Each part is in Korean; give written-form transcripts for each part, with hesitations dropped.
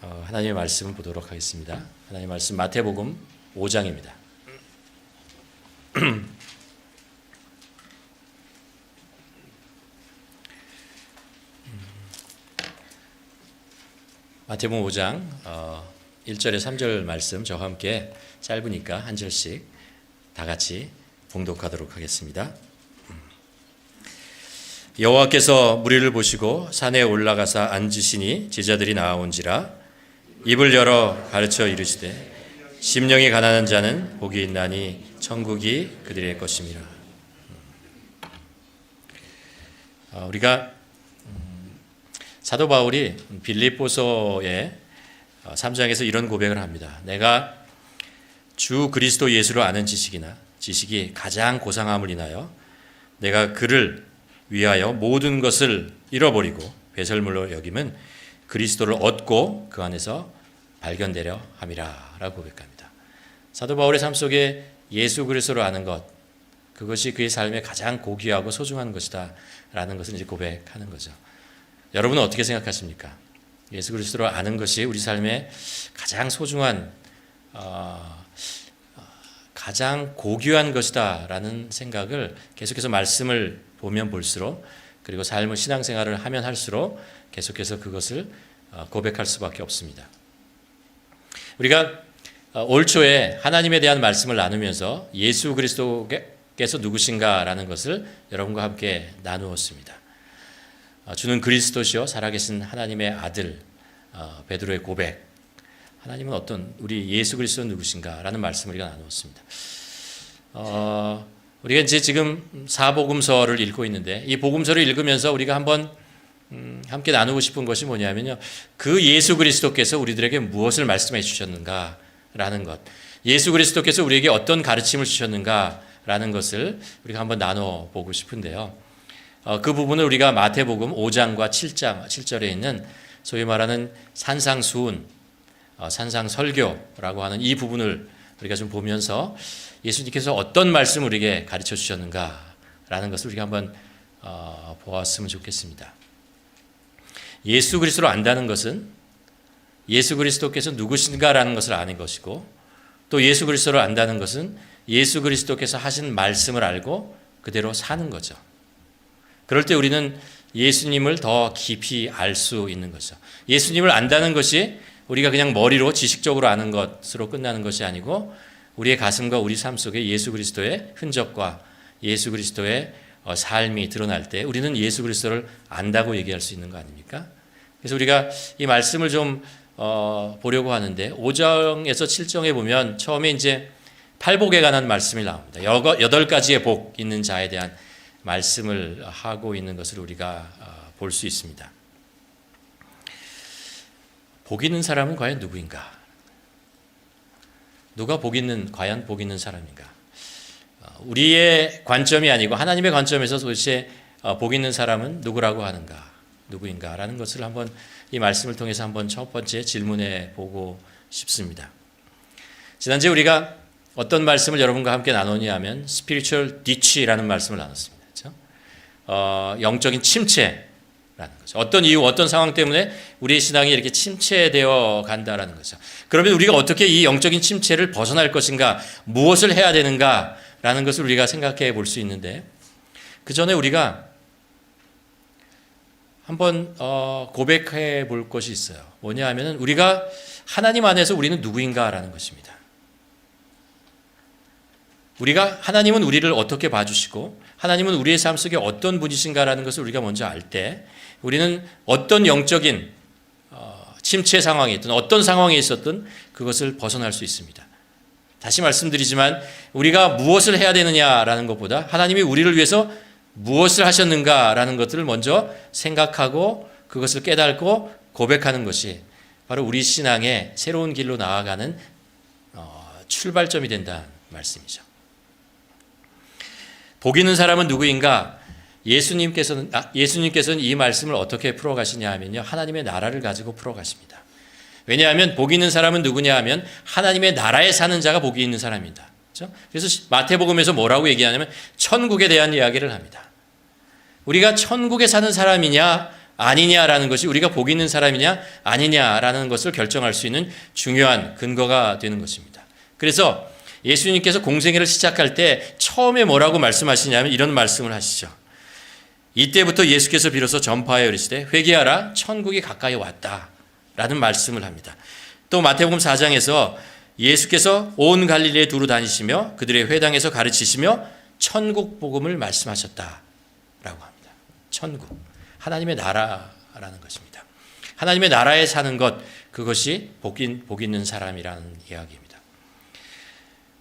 하나님의 말씀을 보도록 하겠습니다. 하나님의 말씀 마태복음 5장입니다. 마태복음 5장 1절에 3절 말씀 저와 함께 짧으니까 한 절씩 다 같이 봉독하도록 하겠습니다. 여호와께서 무리를 보시고 산에 올라가사 앉으시니 제자들이 나아온지라 입을 열어 가르쳐 이르시되 심령이 가난한 자는 복이 있나니 천국이 그들의 것임이라. 우리가 사도 바울이 빌립보서의 3장에서 이런 고백을 합니다. 내가 주 그리스도 예수를 아는 지식이 가장 고상함을 인하여 내가 그를 위하여 모든 것을 잃어버리고 배설물로 여김은 그리스도를 얻고 그 안에서 발견되려 함이라 라고 고백합니다. 사도 바울의 삶 속에 예수 그리스도를 아는 것, 그것이 그의 삶에 가장 고귀하고 소중한 것이다 라는 것을 이제 고백하는 거죠. 여러분은 어떻게 생각하십니까? 예수 그리스도를 아는 것이 우리 삶에 가장 소중한 가장 고귀한 것이다 라는 생각을 계속해서 말씀을 보면 볼수록, 그리고 삶의 신앙생활을 하면 할수록 계속해서 그것을 고백할 수밖에 없습니다. 우리가 올 초에 하나님에 대한 말씀을 나누면서 예수 그리스도께서 누구신가라는 것을 여러분과 함께 나누었습니다. 주는 그리스도시요 살아계신 하나님의 아들, 베드로의 고백, 하나님은 어떤, 우리 예수 그리스도는 누구신가라는 말씀을 우리가 나누었습니다. 우리가 이제 지금 사복음서를 읽고 있는데, 이 복음서를 읽으면서 우리가 한번 함께 나누고 싶은 것이 뭐냐면요, 그 예수 그리스도께서 우리들에게 무엇을 말씀해 주셨는가라는 것, 예수 그리스도께서 우리에게 어떤 가르침을 주셨는가라는 것을 우리가 한번 나눠 보고 싶은데요. 그 부분을 우리가 마태복음 5장과 7절에 있는 소위 말하는 산상수훈, 산상설교라고 하는 이 부분을 우리가 좀 보면서 예수님께서 어떤 말씀을 우리에게 가르쳐 주셨는가라는 것을 우리가 한번 보았으면 좋겠습니다. 예수 그리스도를 안다는 것은 예수 그리스도께서 누구신가라는 것을 아는 것이고, 또 예수 그리스도를 안다는 것은 예수 그리스도께서 하신 말씀을 알고 그대로 사는 거죠. 그럴 때 우리는 예수님을 더 깊이 알 수 있는 거죠. 예수님을 안다는 것이 우리가 그냥 머리로 지식적으로 아는 것으로 끝나는 것이 아니고, 우리의 가슴과 우리 삶 속에 예수 그리스도의 흔적과 예수 그리스도의 삶이 드러날 때 우리는 예수 그리스도를 안다고 얘기할 수 있는 거 아닙니까? 그래서 우리가 이 말씀을 좀 보려고 하는데, 5장에서 7장에 보면 처음에 이제 팔복에 관한 말씀이 나옵니다. 8가지의 복 있는 자에 대한 말씀을 하고 있는 것을 우리가 볼 수 있습니다. 복 있는 사람은 과연 누구인가? 누가 과연 복 있는 사람인가? 우리의 관점이 아니고 하나님의 관점에서 도대체 복 있는 사람은 누구인가라는 것을 한번 이 말씀을 통해서 한번 첫 번째 질문해 보고 싶습니다. 지난주에 우리가 어떤 말씀을 여러분과 함께 나누냐면 spiritual ditch라는 말씀을 나눴습니다. 그렇죠? 영적인 침체라는 거죠. 어떤 이유, 어떤 상황 때문에 우리의 신앙이 이렇게 침체되어 간다라는 거죠. 그러면 우리가 어떻게 이 영적인 침체를 벗어날 것인가, 무엇을 해야 되는가라는 것을 우리가 생각해 볼 수 있는데, 그 전에 우리가 한번 고백해 볼 것이 있어요. 뭐냐 하면은 우리가 하나님 안에서 우리는 누구인가라는 것입니다. 하나님은 우리를 어떻게 봐주시고 하나님은 우리의 삶 속에 어떤 분이신가라는 것을 우리가 먼저 알 때 우리는 어떤 영적인 침체 상황에 있든 어떤 상황에 있었든 그것을 벗어날 수 있습니다. 다시 말씀드리지만 우리가 무엇을 해야 되느냐라는 것보다 하나님이 우리를 위해서 무엇을 하셨는가라는 것들을 먼저 생각하고 그것을 깨닫고 고백하는 것이 바로 우리 신앙의 새로운 길로 나아가는 출발점이 된다는 말씀이죠. 복 있는 사람은 누구인가? 예수님께서는 이 말씀을 어떻게 풀어가시냐 하면요, 하나님의 나라를 가지고 풀어가십니다. 왜냐하면 복 있는 사람은 누구냐 하면 하나님의 나라에 사는 자가 복이 있는 사람입니다. 그렇죠? 그래서 마태복음에서 뭐라고 얘기하냐면 천국에 대한 이야기를 합니다. 우리가 천국에 사는 사람이냐 아니냐라는 것이 우리가 복 있는 사람이냐 아니냐라는 것을 결정할 수 있는 중요한 근거가 되는 것입니다. 그래서 예수님께서 공생애를 시작할 때 처음에 뭐라고 말씀하시냐면 이런 말씀을 하시죠. 이때부터 예수께서 비로소 전파하여 이르시되 회개하라 천국이 가까이 왔다라는 말씀을 합니다. 또 마태복음 4장에서 예수께서 온 갈릴리에 두루 다니시며 그들의 회당에서 가르치시며 천국 복음을 말씀하셨다라고 합니다. 천국, 하나님의 나라라는 것입니다. 하나님의 나라에 사는 것, 그것이 복 있는 사람이라는 이야기입니다.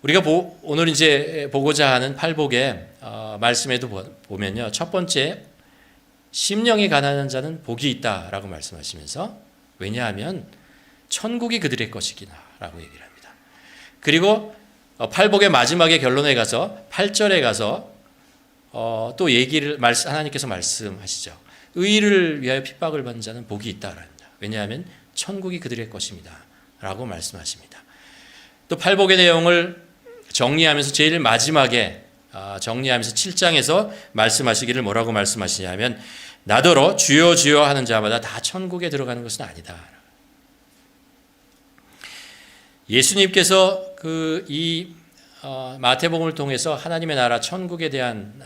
우리가 오늘 이제 보고자 하는 팔복의 말씀에도 보면요, 첫 번째 심령이 가난한 자는 복이 있다라고 말씀하시면서, 왜냐하면 천국이 그들의 것이기나라고 얘기를 합니다. 그리고 팔복의 마지막에 결론에 가서 8절에 가서 또 얘기를 하나님께서 말씀하시죠. 의를 위하여 핍박을 받는 자는 복이 있다랍니다. 왜냐하면 천국이 그들의 것입니다라고 말씀하십니다. 또 팔복의 내용을 정리하면서 제일 마지막에 정리하면서 7장에서 말씀하시기를 뭐라고 말씀하시냐면 나더러 주여 주여 하는 자마다 다 천국에 들어가는 것은 아니다. 예수님께서 이 마태복음을 통해서 하나님의 나라 천국에 대한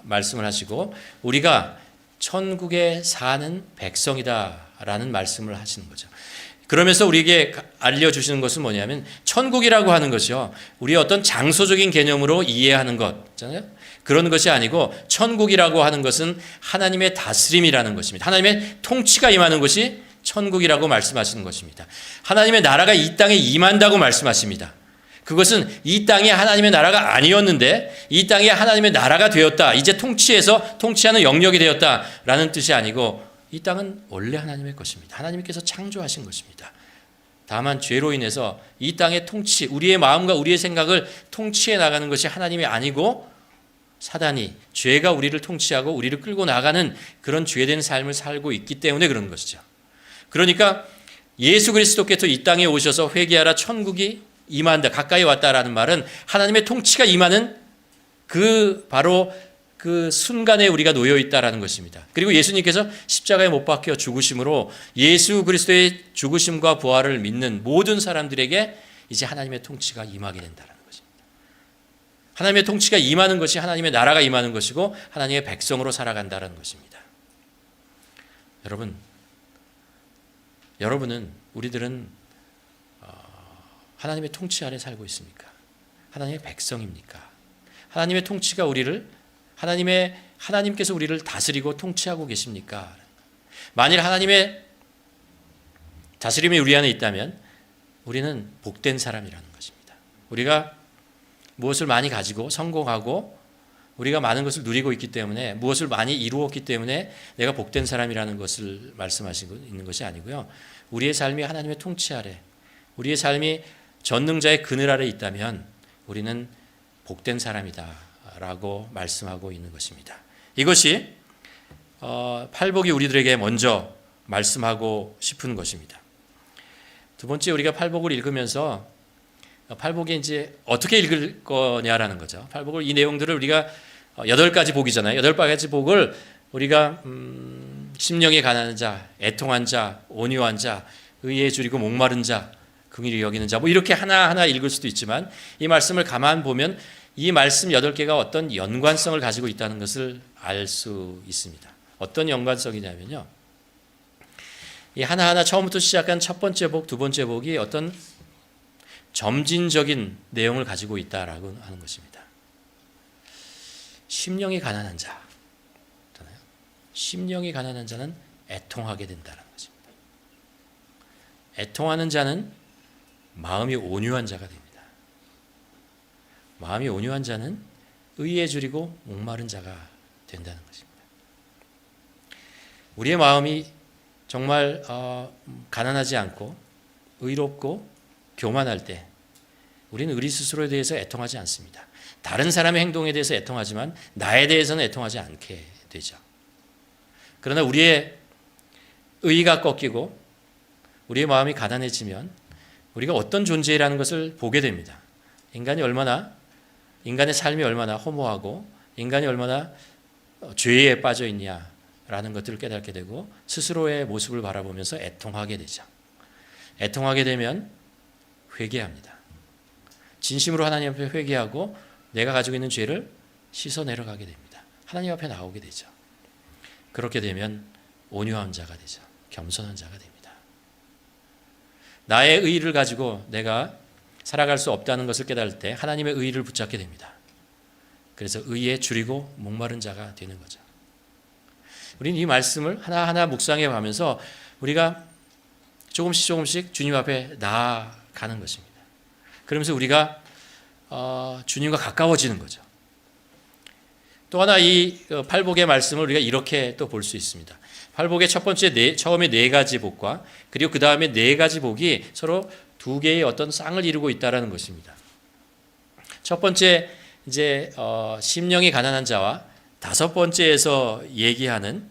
말씀을 하시고 우리가 천국에 사는 백성이다라는 말씀을 하시는 거죠. 그러면서 우리에게 알려주시는 것은 뭐냐면 천국이라고 하는 것이요, 우리의 어떤 장소적인 개념으로 이해하는 것잖아요. 그런 것이 아니고 천국이라고 하는 것은 하나님의 다스림이라는 것입니다. 하나님의 통치가 임하는 것이 천국이라고 말씀하시는 것입니다. 하나님의 나라가 이 땅에 임한다고 말씀하십니다. 그것은 이 땅이 하나님의 나라가 아니었는데 이 땅이 하나님의 나라가 되었다, 이제 통치하는 영역이 되었다라는 뜻이 아니고 이 땅은 원래 하나님의 것입니다. 하나님께서 창조하신 것입니다. 다만 죄로 인해서 이 땅의 통치, 우리의 마음과 우리의 생각을 통치해 나가는 것이 하나님이 아니고 사단이, 죄가 우리를 통치하고 우리를 끌고 나가는 그런 죄된 삶을 살고 있기 때문에 그런 것이죠. 그러니까 예수 그리스도께서 이 땅에 오셔서 회개하라 천국이 임한다, 가까이 왔다라는 말은 하나님의 통치가 임하는 바로 그 순간에 우리가 놓여 있다라는 것입니다. 그리고 예수님께서 십자가에 못 박혀 죽으심으로 예수 그리스도의 죽으심과 부활을 믿는 모든 사람들에게 이제 하나님의 통치가 임하게 된다는 것입니다. 하나님의 통치가 임하는 것이 하나님의 나라가 임하는 것이고 하나님의 백성으로 살아간다는 것입니다. 우리들은 하나님의 통치 아래 살고 있습니까? 하나님의 백성입니까? 하나님의 통치가 하나님께서 우리를 다스리고 통치하고 계십니까? 만일 하나님의 다스림이 우리 안에 있다면 우리는 복된 사람이라는 것입니다. 우리가 무엇을 많이 가지고 성공하고 우리가 많은 것을 누리고 있기 때문에, 무엇을 많이 이루었기 때문에 내가 복된 사람이라는 것을 말씀하시고 있는 것이 아니고요, 우리의 삶이 하나님의 통치 아래, 우리의 삶이 전능자의 그늘 아래 있다면 우리는 복된 사람이다 라고 말씀하고 있는 것입니다. 이것이 팔복이 우리들에게 먼저 말씀하고 싶은 것입니다. 두 번째, 우리가 팔복을 읽으면서 팔복이 이제 어떻게 읽을 거냐라는 거죠. 팔복을, 이 내용들을 우리가 8가지 복이잖아요. 8가지 복을 우리가 심령이 가난한 자, 애통한 자, 온유한 자, 의에 줄이고 목마른 자, 긍휼히 여기는 자, 뭐 이렇게 하나하나 읽을 수도 있지만 이 말씀을 가만 보면 이 말씀 8개가 어떤 연관성을 가지고 있다는 것을 알 수 있습니다. 어떤 연관성이냐면요, 이 하나하나 처음부터 시작한 첫 번째 복, 두 번째 복이 어떤 점진적인 내용을 가지고 있다라고 하는 것입니다. 심령이 가난한 자, 심령이 가난한 자는 애통하게 된다는 것입니다. 애통하는 자는 마음이 온유한 자가 됩니다. 마음이 온유한 자는 의에 줄이고 목마른 자가 된다는 것입니다. 우리의 마음이 정말 가난하지 않고 의롭고 교만할 때 우리는 우리 스스로에 대해서 애통하지 않습니다. 다른 사람의 행동에 대해서 애통하지만 나에 대해서는 애통하지 않게 되죠. 그러나 우리의 의가 꺾이고 우리의 마음이 가난해지면 우리가 어떤 존재라는 것을 보게 됩니다. 인간의 삶이 얼마나 허무하고 인간이 얼마나 죄에 빠져 있냐라는 라는 것들을 깨닫게 되고 스스로의 모습을 바라보면서 애통하게 되죠. 애통하게 되면 회개합니다. 진심으로 하나님 앞에 회개하고 내가 가지고 있는 죄를 씻어내려가게 됩니다. 하나님 앞에 나오게 되죠. 그렇게 되면 온유한 자가 되죠. 겸손한 자가 됩니다. 나의 의의를 가지고 내가 살아갈 수 없다는 것을 깨달을 때 하나님의 의의를 붙잡게 됩니다. 그래서 의에 줄이고 목마른 자가 되는 거죠. 우리는 이 말씀을 하나하나 묵상해 가면서 우리가 조금씩 주님 앞에 나아가는 것입니다. 그러면서 우리가 주님과 가까워지는 거죠. 또 하나 이 팔복의 말씀을 우리가 이렇게 또 볼 수 있습니다. 팔복의 첫 번째 처음에 4가지 복과 그리고 그 다음에 4가지 복이 서로 2개의 어떤 쌍을 이루고 있다라는 것입니다. 첫 번째 이제 심령이 가난한 자와 5번째에서 얘기하는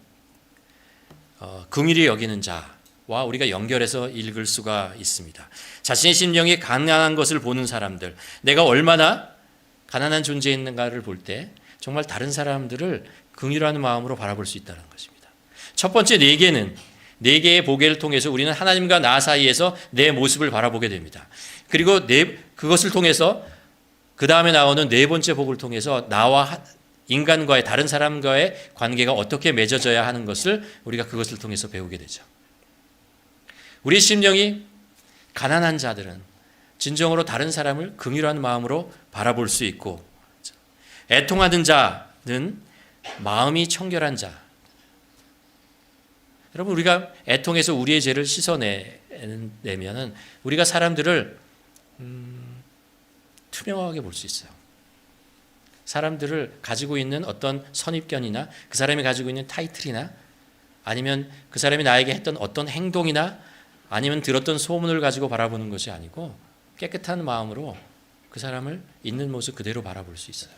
긍휼히 여기는 자와 우리가 연결해서 읽을 수가 있습니다. 자신의 심령이 가난한 것을 보는 사람들, 내가 얼마나 가난한 존재인가를 볼 때 정말 다른 사람들을 긍휼하는 마음으로 바라볼 수 있다는 것입니다. 첫 번째 4개의 보배를 통해서 우리는 하나님과 나 사이에서 내 모습을 바라보게 됩니다. 그리고 그것을 통해서 그 다음에 나오는 4번째 복을 통해서 나와 인간과의 다른 사람과의 관계가 어떻게 맺어져야 하는 것을 우리가 그것을 통해서 배우게 되죠. 우리 심령이 가난한 자들은 진정으로 다른 사람을 긍휼한 마음으로 바라볼 수 있고, 애통하는 자는 마음이 청결한 자. 여러분, 우리가 애통해서 우리의 죄를 씻어내면은 우리가 사람들을 투명하게 볼 수 있어요. 사람들을 가지고 있는 어떤 선입견이나 그 사람이 가지고 있는 타이틀이나 아니면 그 사람이 나에게 했던 어떤 행동이나 아니면 들었던 소문을 가지고 바라보는 것이 아니고 깨끗한 마음으로 그 사람을 있는 모습 그대로 바라볼 수 있어요.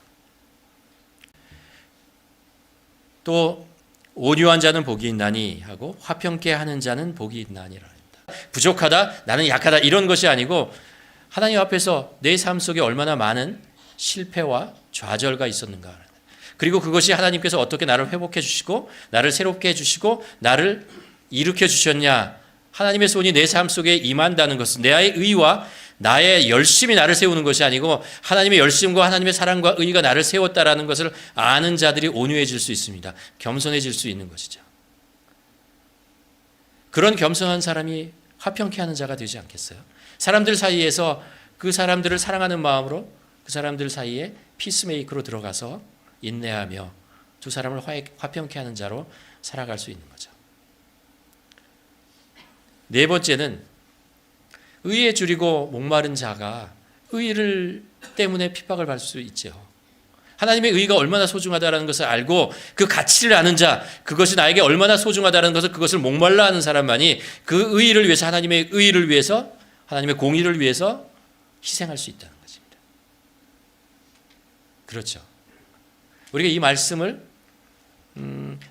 또 온유한 자는 복이 있나니 하고 화평케 하는 자는 복이 있나니라 합니다. 부족하다, 나는 약하다 이런 것이 아니고 하나님 앞에서 내 삶 속에 얼마나 많은 실패와 좌절가 있었는가. 그리고 그것이 하나님께서 어떻게 나를 회복해 주시고 나를 새롭게 해주시고 나를 일으켜 주셨냐. 하나님의 손이 내 삶 속에 임한다는 것은 나의 의와 나의 열심이 나를 세우는 것이 아니고 하나님의 열심과 하나님의 사랑과 의가 나를 세웠다라는 것을 아는 자들이 온유해질 수 있습니다. 겸손해질 수 있는 것이죠. 그런 겸손한 사람이 화평케 하는 자가 되지 않겠어요? 사람들 사이에서 그 사람들을 사랑하는 마음으로 그 사람들 사이에 피스메이커로 들어가서 인내하며 두 사람을 화평케 하는 자로 살아갈 수 있는 거죠. 4번째는 의에 줄이고 목마른 자가 의를 때문에 핍박을 받을 수 있죠. 하나님의 의가 얼마나 소중하다는 것을 알고 그 가치를 아는 자, 그것이 나에게 얼마나 소중하다는 것을 그것을 목말라 하는 사람만이 그 의를 위해서 하나님의 의를 위해서 하나님의 공의를 위해서 희생할 수 있다는 것입니다. 그렇죠. 우리가 이 말씀을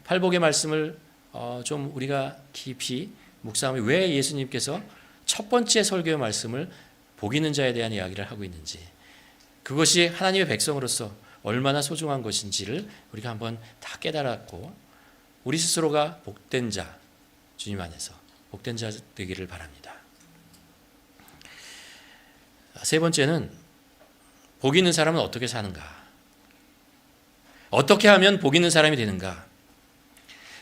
팔복의 말씀을 좀 우리가 깊이 묵상하면 왜 예수님께서 첫 번째 설교의 말씀을 복 있는 자에 대한 이야기를 하고 있는지, 그것이 하나님의 백성으로서 얼마나 소중한 것인지를 우리가 한번 다 깨달았고 우리 스스로가 복된 자, 주님 안에서 복된 자 되기를 바랍니다. 3번째는 복 있는 사람은 어떻게 사는가? 어떻게 하면 복 있는 사람이 되는가?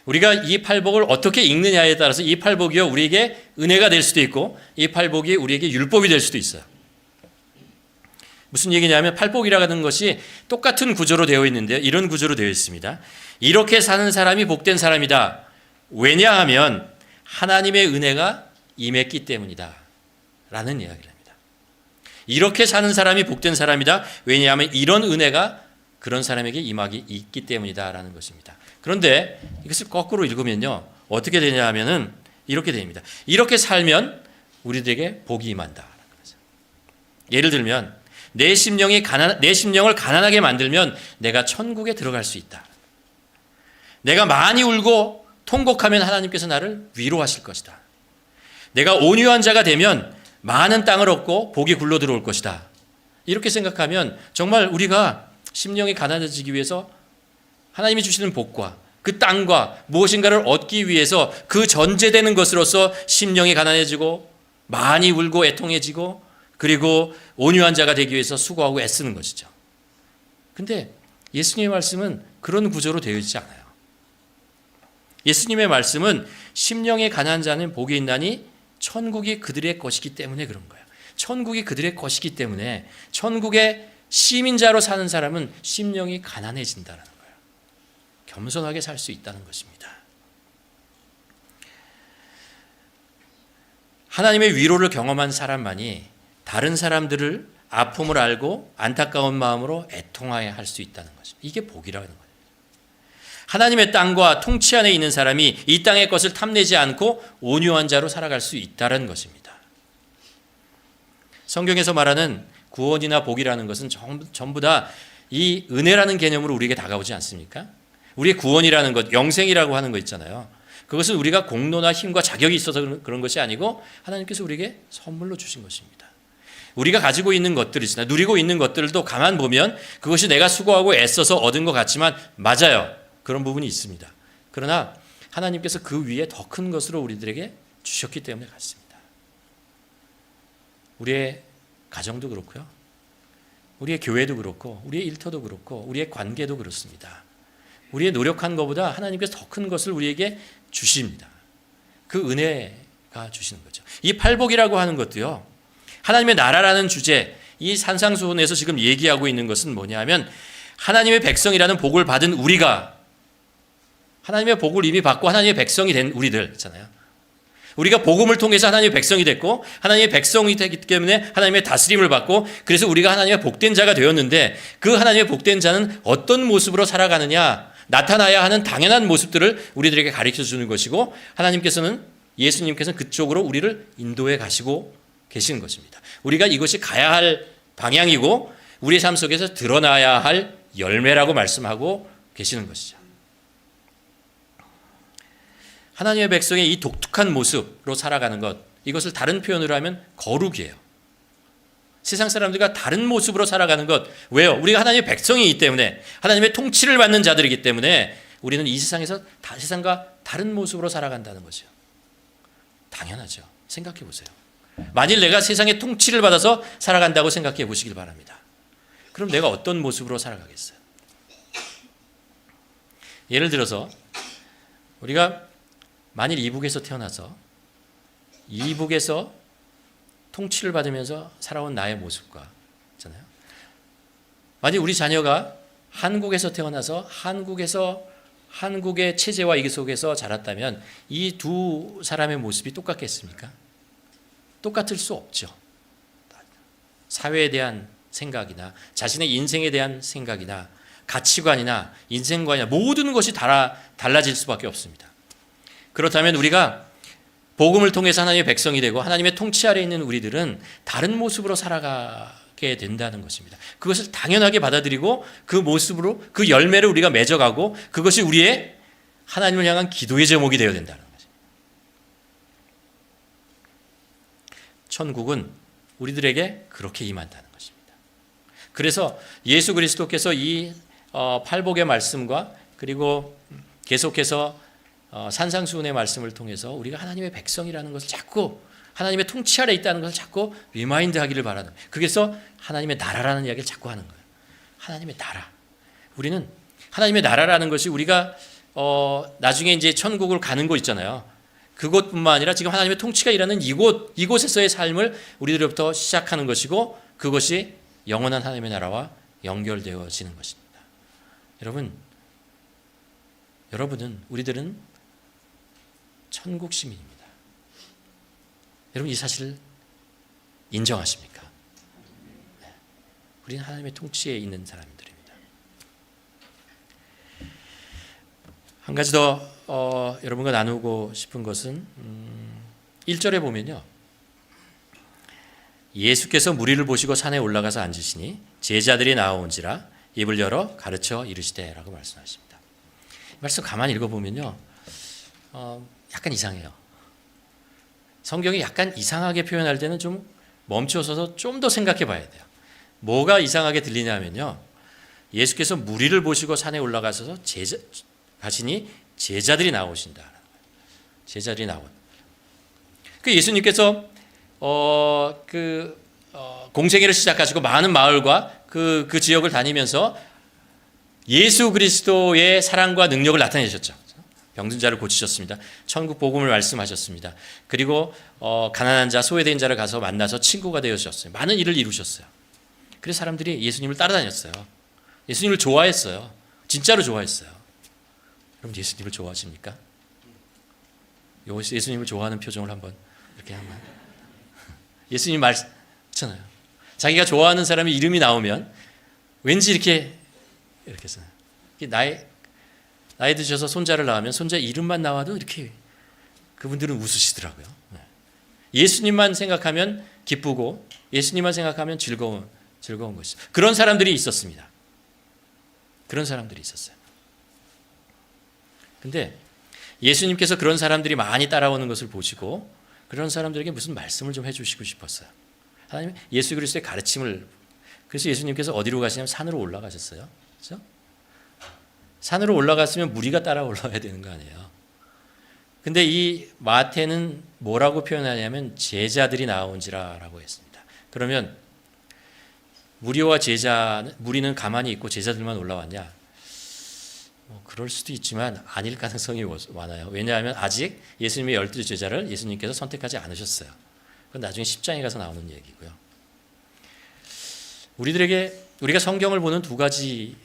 우리가 이 팔복을 어떻게 읽느냐에 따라서 이 팔복이요 우리에게 은혜가 될 수도 있고 이 팔복이 우리에게 율법이 될 수도 있어요. 무슨 얘기냐면 팔복이라고 하는 것이 똑같은 구조로 되어 있는데요. 이런 구조로 되어 있습니다. 이렇게 사는 사람이 복된 사람이다. 왜냐하면 하나님의 은혜가 임했기 때문이다. 라는 이야기를 합니다. 이렇게 사는 사람이 복된 사람이다. 왜냐하면 이런 은혜가 그런 사람에게 임하기 있기 때문이다. 라는 것입니다. 그런데 이것을 거꾸로 읽으면요. 어떻게 되냐 하면은 이렇게 됩니다. 이렇게 살면 우리들에게 복이 임한다. 예를 들면 내 심령을 가난하게 만들면 내가 천국에 들어갈 수 있다. 내가 많이 울고 통곡하면 하나님께서 나를 위로하실 것이다. 내가 온유한 자가 되면 많은 땅을 얻고 복이 굴러 들어올 것이다. 이렇게 생각하면 정말 우리가 심령이 가난해지기 위해서 하나님이 주시는 복과 그 땅과 무엇인가를 얻기 위해서 그 전제되는 것으로서 심령이 가난해지고 많이 울고 애통해지고 그리고 온유한 자가 되기 위해서 수고하고 애쓰는 것이죠. 근데 예수님의 말씀은 그런 구조로 되어 있지 않아요. 예수님의 말씀은 심령이 가난한 자는 복이 있나니 천국이 그들의 것이기 때문에 그런 거예요. 천국이 그들의 것이기 때문에 천국의 시민자로 사는 사람은 심령이 가난해진다는 거예요. 겸손하게 살 수 있다는 것입니다. 하나님의 위로를 경험한 사람만이 다른 사람들을 아픔을 알고 안타까운 마음으로 애통하여 할 수 있다는 것입니다. 이게 복이라는 거예요. 하나님의 땅과 통치 안에 있는 사람이 이 땅의 것을 탐내지 않고 온유한 자로 살아갈 수 있다는 것입니다. 성경에서 말하는 구원이나 복이라는 것은 전부 다 이 은혜라는 개념으로 우리에게 다가오지 않습니까? 우리의 구원이라는 것, 영생이라고 하는 거 있잖아요. 그것은 우리가 공로나 힘과 자격이 있어서 그런 것이 아니고 하나님께서 우리에게 선물로 주신 것입니다. 우리가 가지고 있는 것들 있으나 누리고 있는 것들도 가만 보면 그것이 내가 수고하고 애써서 얻은 것 같지만 맞아요. 그런 부분이 있습니다. 그러나 하나님께서 그 위에 더 큰 것으로 우리들에게 주셨기 때문에 같습니다. 우리의 가정도 그렇고요. 우리의 교회도 그렇고 우리의 일터도 그렇고 우리의 관계도 그렇습니다. 우리의 노력한 것보다 하나님께서 더 큰 것을 우리에게 주십니다. 그 은혜가 주시는 거죠. 이 팔복이라고 하는 것도요. 하나님의 나라라는 주제, 이 산상수훈에서 지금 얘기하고 있는 것은 뭐냐면 하나님의 백성이라는 복을 받은 우리가 하나님의 복을 이미 받고 하나님의 백성이 된 우리들 있잖아요. 우리가 복음을 통해서 하나님의 백성이 됐고 하나님의 백성이 되기 때문에 하나님의 다스림을 받고 그래서 우리가 하나님의 복된 자가 되었는데 그 하나님의 복된 자는 어떤 모습으로 살아가느냐 나타나야 하는 당연한 모습들을 우리들에게 가르쳐 주는 것이고 하나님께서는 예수님께서는 그쪽으로 우리를 인도해 가시고 계시는 것입니다. 우리가 이것이 가야 할 방향이고 우리의 삶 속에서 드러나야 할 열매라고 말씀하고 계시는 것이죠. 하나님의 백성의 이 독특한 모습으로 살아가는 것, 이것을 다른 표현으로 하면 거룩이에요. 세상 사람들과 다른 모습으로 살아가는 것. 왜요? 우리가 하나님의 백성이기 때문에 하나님의 통치를 받는 자들이기 때문에 우리는 이 세상에서 세상과 다른 모습으로 살아간다는 거죠. 당연하죠. 생각해 보세요. 만일 내가 세상의 통치를 받아서 살아간다고 생각해 보시길 바랍니다. 그럼 내가 어떤 모습으로 살아가겠어요? 예를 들어서 우리가 만일 이북에서 태어나서 이북에서 통치를 받으면서 살아온 나의 모습과 있잖아요. 만일 우리 자녀가 한국에서 태어나서 한국의 체제와 이 속에서 자랐다면 이 두 사람의 모습이 똑같겠습니까? 똑같을 수 없죠. 사회에 대한 생각이나 자신의 인생에 대한 생각이나 가치관이나 인생관이나 모든 것이 달라질 수밖에 없습니다. 그렇다면 우리가 복음을 통해서 하나님의 백성이 되고 하나님의 통치 아래에 있는 우리들은 다른 모습으로 살아가게 된다는 것입니다. 그것을 당연하게 받아들이고 그 모습으로 그 열매를 우리가 맺어가고 그것이 우리의 하나님을 향한 기도의 제목이 되어야 된다는 거죠. 천국은 우리들에게 그렇게 임한다는 것입니다. 그래서 예수 그리스도께서 이 팔복의 말씀과 그리고 계속해서 산상수훈의 말씀을 통해서 우리가 하나님의 백성이라는 것을 자꾸 하나님의 통치 아래 있다는 것을 자꾸 리마인드하기를 바라는 거예요. 그래서 하나님의 나라라는 이야기를 자꾸 하는 거예요. 하나님의 나라. 우리는 하나님의 나라라는 것이 우리가 나중에 이제 천국을 가는 곳 있잖아요. 그곳뿐만 아니라 지금 하나님의 통치가 일하는 이곳에서의 삶을 우리들로부터 시작하는 것이고 그것이 영원한 하나님의 나라와 연결되어지는 것입니다. 우리들은 천국 시민입니다. 여러분 이 사실을 인정하십니까? 네. 우리는 하나님의 통치에 있는 사람들입니다. 한 가지 더 여러분과 나누고 싶은 것은 1절에 보면요. 예수께서 무리를 보시고 산에 올라가서 앉으시니 제자들이 나아온지라 입을 열어 가르쳐 이르시되 라고 말씀하십니다. 말씀 가만히 읽어보면요. 약간 이상해요. 성경이 약간 이상하게 표현할 때는 좀 멈춰서서 좀 더 생각해 봐야 돼요. 뭐가 이상하게 들리냐면요. 예수께서 무리를 보시고 산에 올라가셔서 가시니 제자들이 나오신다. 제자들이 나온. 그 예수님께서 공생애를 시작하시고 많은 마을과 그 지역을 다니면서 예수 그리스도의 사랑과 능력을 나타내셨죠. 병든 자를 고치셨습니다. 천국 복음을 말씀하셨습니다. 그리고 가난한 자, 소외된 자를 가서 만나서 친구가 되어주셨어요. 많은 일을 이루셨어요. 그래서 사람들이 예수님을 따라다녔어요. 예수님을 좋아했어요. 진짜로 좋아했어요. 여러분 예수님을 좋아하십니까? 예수님을 좋아하는 표정을 한번 이렇게 한번. 예수님 말잖아요. 자기가 좋아하는 사람의 이름이 나오면 왠지 이렇게 써요. 나이 드셔서 손자를 낳으면 손자 이름만 나와도 이렇게 그분들은 웃으시더라고요. 예수님만 생각하면 기쁘고 예수님만 생각하면 즐거운 것이죠. 그런 사람들이 있었습니다. 그런 사람들이 있었어요. 근데 예수님께서 그런 사람들이 많이 따라오는 것을 보시고 그런 사람들에게 무슨 말씀을 좀 해주시고 싶었어요. 하나님 예수 그리스도의 가르침을. 그래서 예수님께서 어디로 가시냐면 산으로 올라가셨어요. 그렇죠? 산으로 올라갔으면 무리가 따라 올라와야 되는 거 아니에요. 근데 이 마태는 뭐라고 표현하냐면 제자들이 나온지라라고 했습니다. 그러면 무리는 가만히 있고 제자들만 올라왔냐? 그럴 수도 있지만 아닐 가능성이 많아요. 왜냐하면 아직 예수님의 12제자를 예수님께서 선택하지 않으셨어요. 그건 나중에 10장에 가서 나오는 얘기고요. 우리가 성경을 보는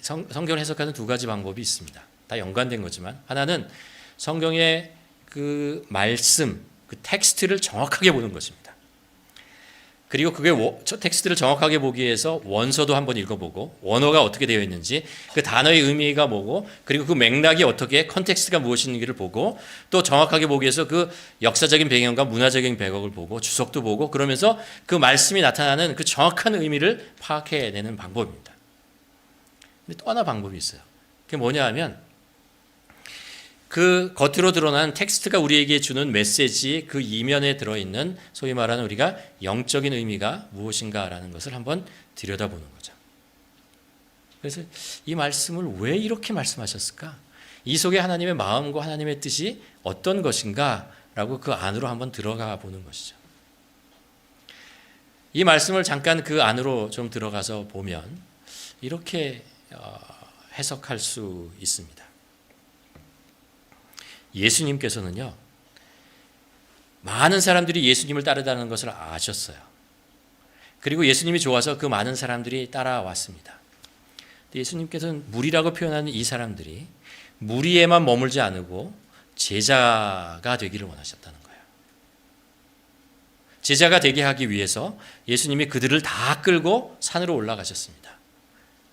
성경을 해석하는 두 가지 방법이 있습니다. 다 연관된 거지만 하나는 성경의 그 말씀, 그 텍스트를 정확하게 보는 것입니다. 그리고 그게 텍스트를 정확하게 보기 위해서 원서도 한번 읽어보고 원어가 어떻게 되어 있는지 그 단어의 의미가 뭐고 그리고 그 맥락이 어떻게 컨텍스트가 무엇인지를 보고 또 정확하게 보기 위해서 그 역사적인 배경과 문화적인 배경을 보고 주석도 보고 그러면서 그 말씀이 나타나는 그 정확한 의미를 파악해내는 방법입니다. 근데 또 하나 방법이 있어요. 그게 뭐냐 하면 그 겉으로 드러난 텍스트가 우리에게 주는 메시지 그 이면에 들어있는 소위 말하는 우리가 영적인 의미가 무엇인가라는 것을 한번 들여다보는 거죠. 그래서 이 말씀을 왜 이렇게 말씀하셨을까? 이 속에 하나님의 마음과 하나님의 뜻이 어떤 것인가라고 그 안으로 한번 들어가 보는 것이죠. 이 말씀을 잠깐 그 안으로 좀 들어가서 보면 이렇게 해석할 수 있습니다. 예수님께서는요, 많은 사람들이 예수님을 따르다는 것을 아셨어요. 그리고 예수님이 좋아서 그 많은 사람들이 따라왔습니다. 예수님께서는 무리라고 표현하는 이 사람들이 무리에만 머물지 않고 제자가 되기를 원하셨다는 거예요. 제자가 되게 하기 위해서 예수님이 그들을 다 끌고 산으로 올라가셨습니다.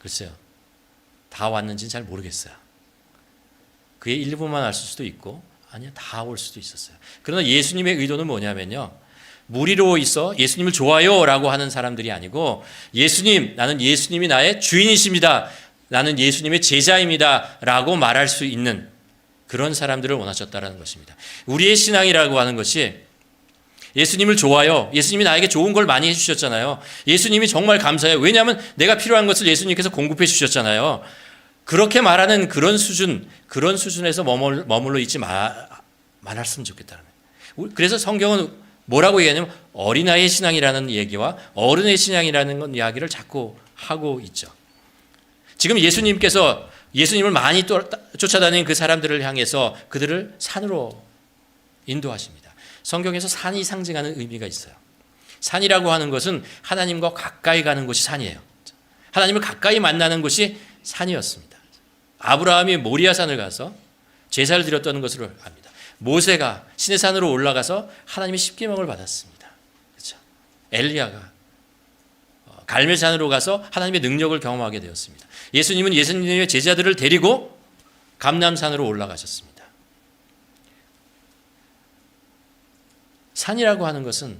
글쎄요, 다 왔는지는 잘 모르겠어요. 그의 일부만 왔을 수도 있고 아니요, 다 올 수도 있었어요. 그러나 예수님의 의도는 뭐냐면요, 무리로 있어 예수님을 좋아요 라고 하는 사람들이 아니고 예수님, 나는 예수님이 나의 주인이십니다, 나는 예수님의 제자입니다 라고 말할 수 있는 그런 사람들을 원하셨다는 것입니다. 우리의 신앙이라고 하는 것이 예수님을 좋아요, 예수님이 나에게 좋은 걸 많이 해주셨잖아요, 예수님이 정말 감사해요, 왜냐하면 내가 필요한 것을 예수님께서 공급해 주셨잖아요, 그렇게 말하는 그런 수준에서 머물러 있지 말았으면 좋겠다는 거예요. 그래서 성경은 뭐라고 얘기하냐면 어린아이의 신앙이라는 얘기와 어른의 신앙이라는 이야기를 자꾸 하고 있죠. 지금 예수님께서 예수님을 많이 쫓아다니는 그 사람들을 향해서 그들을 산으로 인도하십니다. 성경에서 산이 상징하는 의미가 있어요. 산이라고 하는 것은 하나님과 가까이 가는 곳이 산이에요. 하나님을 가까이 만나는 곳이 산이었습니다. 아브라함이 모리아산을 가서 제사를 드렸다는 것으로 압니다. 모세가 시내산으로 올라가서 하나님의 십계명을 받았습니다. 그렇죠? 엘리야가 갈멜산으로 가서 하나님의 능력을 경험하게 되었습니다. 예수님은 예수님의 제자들을 데리고 감람산으로 올라가셨습니다. 산이라고 하는 것은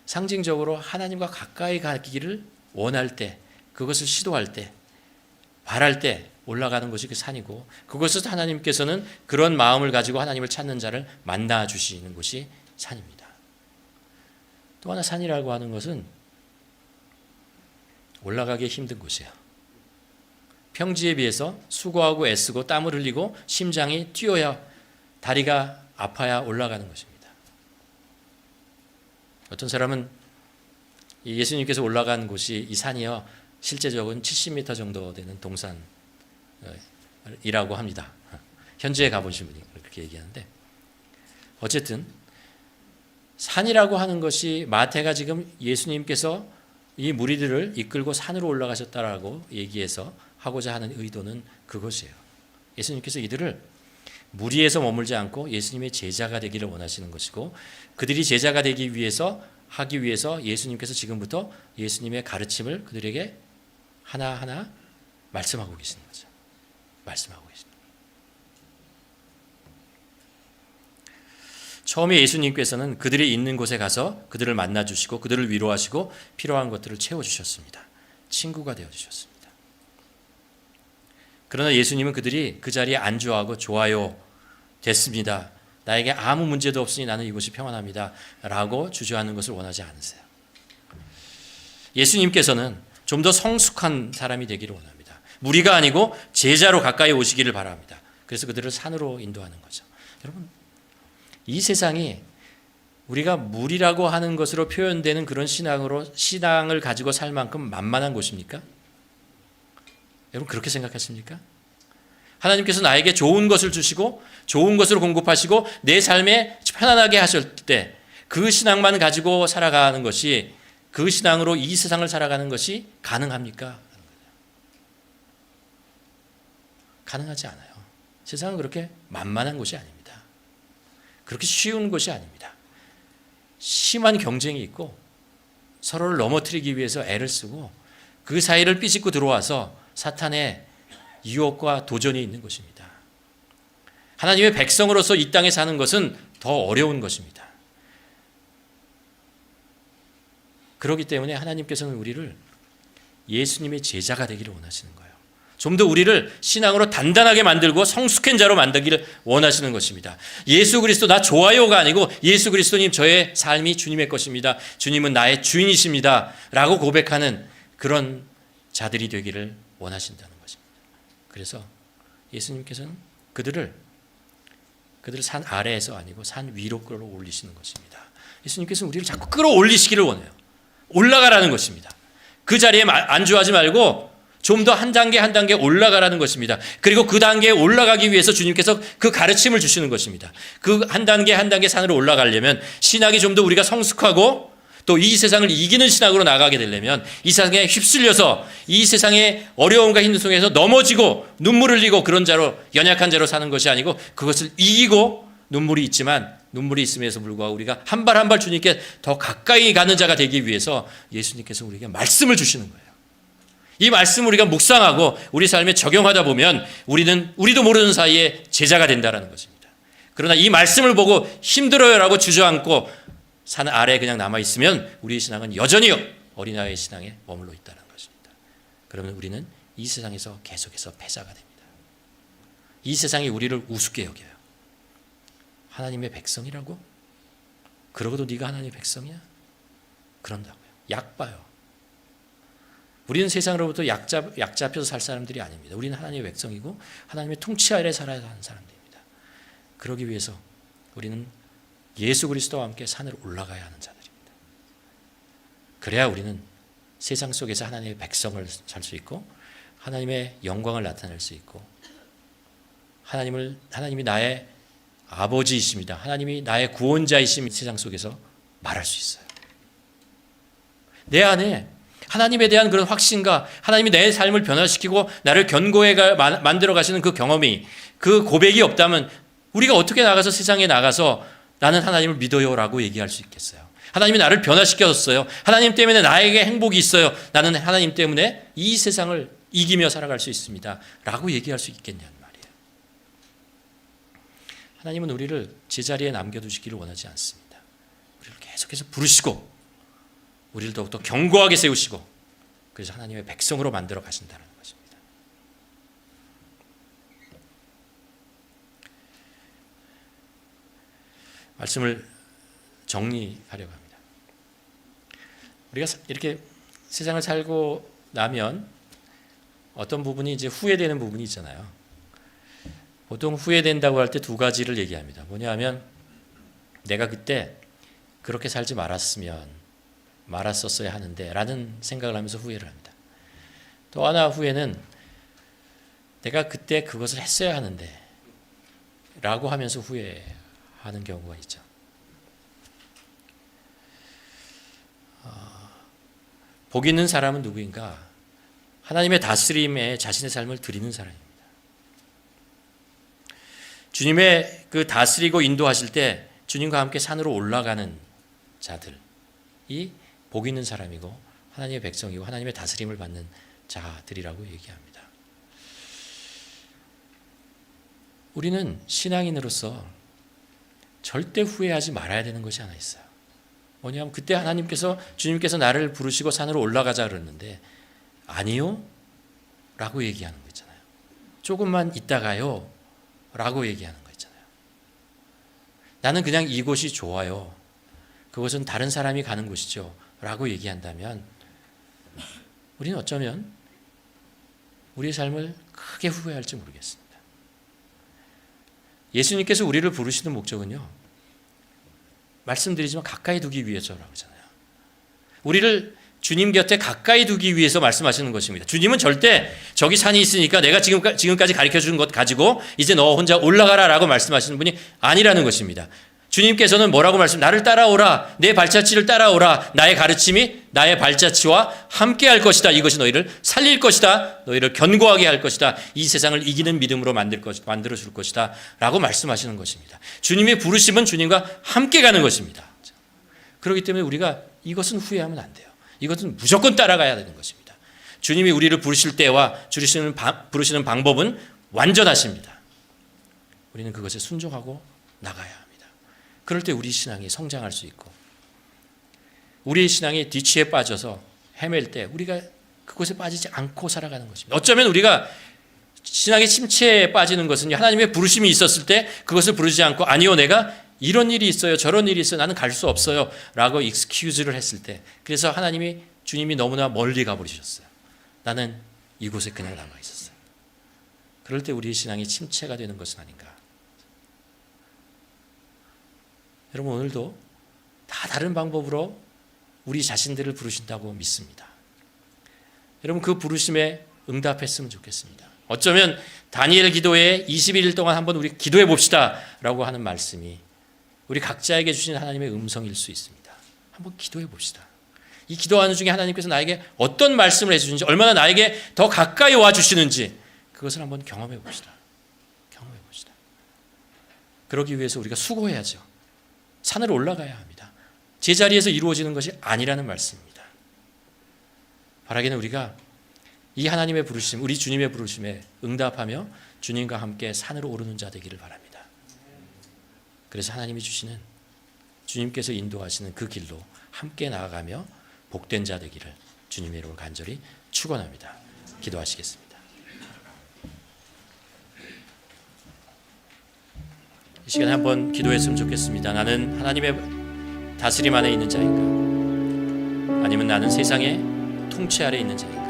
상징적으로 하나님과 가까이 가기를 원할 때, 그것을 시도할 때, 바랄 때 올라가는 것이 그 산이고, 그것에서 하나님께서는 그런 마음을 가지고 하나님을 찾는 자를 만나 주시는 곳이 산입니다. 또 하나 산이라고 하는 것은 올라가기 힘든 곳이에요. 평지에 비해서 수고하고 애쓰고 땀을 흘리고 심장이 뛰어야 다리가 아파야 올라가는 것입니다. 어떤 사람은 예수님께서 올라간 곳이 이 산이요 실제적으로는 70m 정도 되는 동산이라고 합니다. 현지에 가보신 분이 그렇게 얘기하는데 어쨌든 산이라고 하는 것이 마태가 지금 예수님께서 이 무리들을 이끌고 산으로 올라가셨다라고 얘기해서 하고자 하는 의도는 그것이에요. 예수님께서 이들을 무리에서 머물지 않고 예수님의 제자가 되기를 원하시는 것이고 그들이 제자가 하기 위해서 예수님께서 지금부터 예수님의 가르침을 그들에게 하나하나 말씀하고 계시는 거죠. 말씀하고 계십니다. 처음에 예수님께서는 그들이 있는 곳에 가서 그들을 만나주시고 그들을 위로하시고 필요한 것들을 채워주셨습니다. 친구가 되어주셨습니다. 그러나 예수님은 그들이 그 자리에 안주하고 좋아요 됐습니다. 나에게 아무 문제도 없으니 나는 이곳이 평안합니다. 라고 주저하는 것을 원하지 않으세요. 예수님께서는 좀 더 성숙한 사람이 되기를 원합니다. 무리가 아니고 제자로 가까이 오시기를 바랍니다. 그래서 그들을 산으로 인도하는 거죠. 여러분, 이 세상이 우리가 무리라고 하는 것으로 표현되는 그런 신앙을 가지고 살 만큼 만만한 곳입니까? 여러분 그렇게 생각하십니까? 하나님께서 나에게 좋은 것을 주시고 좋은 것으로 공급하시고 내 삶에 편안하게 하실 때 그 신앙만 가지고 살아가는 것이 그 신앙으로 이 세상을 살아가는 것이 가능합니까? 가능하지 않아요. 세상은 그렇게 만만한 곳이 아닙니다. 그렇게 쉬운 곳이 아닙니다. 심한 경쟁이 있고 서로를 넘어뜨리기 위해서 애를 쓰고 그 사이를 삐짓고 들어와서 사탄의 유혹과 도전이 있는 것입니다. 하나님의 백성으로서 이 땅에 사는 것은 더 어려운 것입니다. 그렇기 때문에 하나님께서는 우리를 예수님의 제자가 되기를 원하시는 거예요. 좀 더 우리를 신앙으로 단단하게 만들고 성숙한 자로 만들기를 원하시는 것입니다. 예수 그리스도 나 좋아요가 아니고 예수 그리스도님 저의 삶이 주님의 것입니다. 주님은 나의 주인이십니다. 라고 고백하는 그런 자들이 되기를 원하신다는 것입니다. 그래서 예수님께서는 그들을 산 아래에서 아니고 산 위로 끌어올리시는 것입니다. 예수님께서는 우리를 자꾸 끌어올리시기를 원해요. 올라가라는 것입니다. 그 자리에 안주하지 말고 좀 더 한 단계 한 단계 올라가라는 것입니다. 그리고 그 단계에 올라가기 위해서 주님께서 그 가르침을 주시는 것입니다. 그 한 단계 한 단계 산으로 올라가려면 신학이 좀 더 우리가 성숙하고 또 이 세상을 이기는 신학으로 나가게 되려면 이 세상에 휩쓸려서 이 세상의 어려움과 힘든 속에서 넘어지고 눈물 흘리고 그런 자로 연약한 자로 사는 것이 아니고 그것을 이기고 눈물이 있지만 눈물이 있음에도 불구하고 우리가 한 발 한 발 주님께 더 가까이 가는 자가 되기 위해서 예수님께서 우리에게 말씀을 주시는 거예요. 이 말씀을 우리가 묵상하고 우리 삶에 적용하다 보면 우리도 모르는 사이에 제자가 된다는 것입니다. 그러나 이 말씀을 보고 힘들어요라고 주저앉고 산 아래에 그냥 남아있으면 우리의 신앙은 여전히 어린아이의 신앙에 머물러 있다는 것입니다. 그러면 우리는 이 세상에서 계속해서 패자가 됩니다. 이 세상이 우리를 우습게 여겨요. 하나님의 백성이라고? 그러고도 네가 하나님의 백성이야? 그런다고요. 약 봐요. 우리는 세상으로부터 약 잡혀서 살 사람들이 아닙니다. 우리는 하나님의 백성이고 하나님의 통치 아래 살아야 하는 사람들입니다. 그러기 위해서 우리는 예수 그리스도와 함께 산을 올라가야 하는 자들입니다. 그래야 우리는 세상 속에서 하나님의 백성을 살 수 있고 하나님의 영광을 나타낼 수 있고 하나님이 나의 아버지이십니다. 하나님이 나의 구원자이심 세상 속에서 말할 수 있어요. 내 안에 하나님에 대한 그런 확신과 하나님이 내 삶을 변화시키고 나를 견고해 만들어 가시는 그 경험이 그 고백이 없다면 우리가 어떻게 나가서 세상에 나가서 나는 하나님을 믿어요라고 얘기할 수 있겠어요. 하나님이 나를 변화시켰어요. 하나님 때문에 나에게 행복이 있어요. 나는 하나님 때문에 이 세상을 이기며 살아갈 수 있습니다. 라고 얘기할 수 있겠냐는 말이에요. 하나님은 우리를 제자리에 남겨두시기를 원하지 않습니다. 우리를 계속해서 부르시고 우리를 더욱더 견고하게 세우시고 그래서 하나님의 백성으로 만들어 가신다는 것입니다. 말씀을 정리하려고 합니다. 우리가 이렇게 세상을 살고 나면 어떤 부분이 이제 후회되는 부분이 있잖아요. 보통 후회된다고 할 때 두 가지를 얘기합니다. 뭐냐하면 내가 그때 그렇게 살지 말았었어야 하는데 라는 생각을 하면서 후회를 합니다. 또 하나 후회는 내가 그때 그것을 했어야 하는데 라고 하면서 후회하는 경우가 있죠. 복 있는 사람은 누구인가? 하나님의 다스림에 자신의 삶을 드리는 사람입니다. 주님의 그 다스리고 인도하실 때 주님과 함께 산으로 올라가는 자들이 복 있는 사람이고 하나님의 백성이고 하나님의 다스림을 받는 자들이라고 얘기합니다. 우리는 신앙인으로서 절대 후회하지 말아야 되는 것이 하나 있어요. 뭐냐면 그때 주님께서 나를 부르시고 산으로 올라가자 그랬는데 아니요 라고 얘기하는 거 있잖아요. 조금만 있다가요 라고 얘기하는 거 있잖아요. 나는 그냥 이곳이 좋아요. 그것은 다른 사람이 가는 곳이죠 라고 얘기한다면 우리는 어쩌면 우리의 삶을 크게 후회할지 모르겠습니다. 예수님께서 우리를 부르시는 목적은요, 말씀드리지만 가까이 두기 위해서라고 하잖아요. 우리를 주님 곁에 가까이 두기 위해서 말씀하시는 것입니다. 주님은 절대 저기 산이 있으니까 내가 지금까지 가르쳐준 것 가지고 이제 너 혼자 올라가라 라고 말씀하시는 분이 아니라는 것입니다. 주님께서는 뭐라고 나를 따라오라, 내 발자취를 따라오라, 나의 가르침이 나의 발자취와 함께 할 것이다. 이것이 너희를 살릴 것이다. 너희를 견고하게 할 것이다. 이 세상을 이기는 믿음으로 만들어 줄 것이다. 라고 말씀하시는 것입니다. 주님의 부르심은 주님과 함께 가는 것입니다. 그렇기 때문에 우리가 이것은 후회하면 안 돼요. 이것은 무조건 따라가야 되는 것입니다. 주님이 우리를 부르실 때와 부르시는 방법은 완전하십니다. 우리는 그것에 순종하고 나가야 합니다. 그럴 때 우리 신앙이 성장할 수 있고 우리의 신앙이 뒤치에 빠져서 헤맬 때 우리가 그곳에 빠지지 않고 살아가는 것입니다. 어쩌면 우리가 신앙의 침체에 빠지는 것은 하나님의 부르심이 있었을 때 그것을 부르지 않고 아니요 내가 이런 일이 있어요 저런 일이 있어요 나는 갈 수 없어요 라고 익스큐즈를 했을 때 그래서 주님이 너무나 멀리 가버리셨어요. 나는 이곳에 그냥 남아 있었어요. 그럴 때 우리의 신앙이 침체가 되는 것은 아닌가. 여러분 오늘도 다 다른 방법으로 우리 자신들을 부르신다고 믿습니다. 여러분 그 부르심에 응답했으면 좋겠습니다. 어쩌면 다니엘 기도에 21일 동안 한번 우리 기도해 봅시다 라고 하는 말씀이 우리 각자에게 주신 하나님의 음성일 수 있습니다. 한번 기도해 봅시다. 이 기도하는 중에 하나님께서 나에게 어떤 말씀을 해주시는지 얼마나 나에게 더 가까이 와주시는지 그것을 한번 경험해 봅시다. 경험해 봅시다. 그러기 위해서 우리가 수고해야죠. 산으로 올라가야 합니다. 제자리에서 이루어지는 것이 아니라는 말씀입니다. 바라기는 우리가 이 하나님의 부르심, 우리 주님의 부르심에 응답하며 주님과 함께 산으로 오르는 자 되기를 바랍니다. 그래서 하나님이 주시는 주님께서 인도하시는 그 길로 함께 나아가며 복된 자 되기를 주님의 이름으로 간절히 축원합니다. 기도하시겠습니다. 이 시간에 한번 기도했으면 좋겠습니다. 나는 하나님의 다스림 안에 있는 자인가? 아니면 나는 세상의 통치 아래 있는 자인가?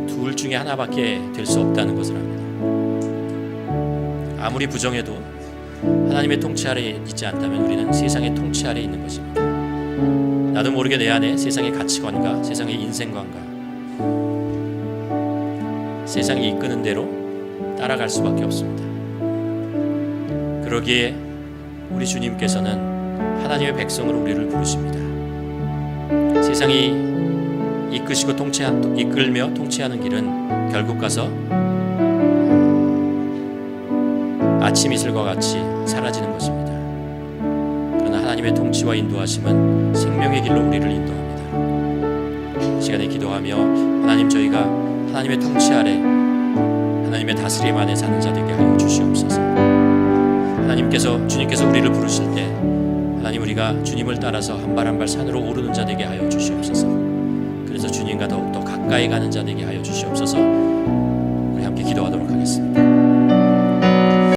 둘 중에 하나밖에 될 수 없다는 것을 압니다. 아무리 부정해도 하나님의 통치 아래 있지 않다면 우리는 세상의 통치 아래 있는 것입니다. 나도 모르게 내 안에 세상의 가치관과 세상의 인생관과 세상이 이끄는 대로 따라갈 수밖에 없습니다. 그러기에 우리 주님께서는 하나님의 백성으로 우리를 부르십니다. 세상이 이끌며 통치하는 길은 결국 가서 아침 이슬과 같이 사라지는 것입니다. 그러나 하나님의 통치와 인도하심은 생명의 길로 우리를 인도합니다. 이 시간에 기도하며 하나님 저희가 하나님의 통치 아래 하나님의 다스림 안에 사는 자 되게 하여 주시옵소서. 주님께서 우리를 부르실 때 하나님 우리가 주님을 따라서 한 발 한 발 산으로 오르는 자 되게 하여 주시옵소서. 그래서 주님과 더욱더 가까이 가는 자 되게 하여 주시옵소서. 우리 함께 기도하도록 하겠습니다.